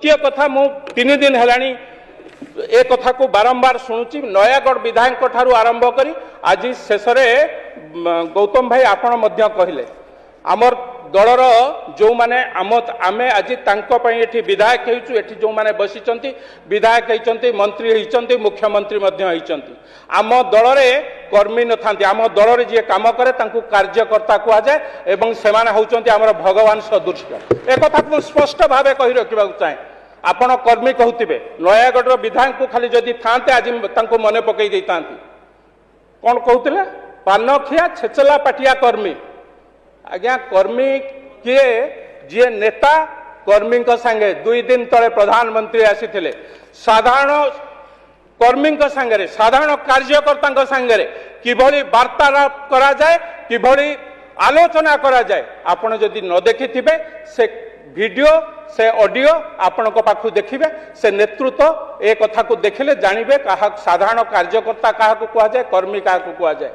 द्वितीय कथा मु 3 दिन हेलानी ए कथा को बारंबार शुणुची नयागढ़ विधायक ठारू आरंभ करी आज शेष गौतम भाई आपण मध्य कहले आमर दलर जो माने आमे आज एठी विधायक होइछु एठी जो माने बसिचंती विधायक होइचंती मंत्री होइचंती मुख्यमंत्री मध्य होइचंती आम दल रे कर्मी न थांती आम दल रे जे काम करे तांकु कार्यकर्ता कुआ जाय एवं सेमाने होउचंती हमर भगवान सदृश ए कथा को स्पष्ट भावे कहि रखिबा चाहे आपण कर्मी कहउतिबे नयागढ़ विधायक को खाली जदी थांते आज तांकु मने पकई देतांती कोन कहउतिले पानखिया छेचला पाटिया कर्मी आज्ञा कर्मी किए जी नेता कर्मी संगे 2 दिन तले प्रधानमंत्री आसी साधारण कर्मी संगे साधारण कार्यकर्ता संगे किभली वार्तालाप करा जाए किभली आलोचना करा जाए आपण जदि न देखि थिबे से वीडियो से ऑडियो आपण पाखु देखिबे से नेतृत्व ए कथा को देखिले जानिबे कहा साधारण कार्यकर्ता कहा को कुआ जाए कर्मी कहा को कुआ जाए।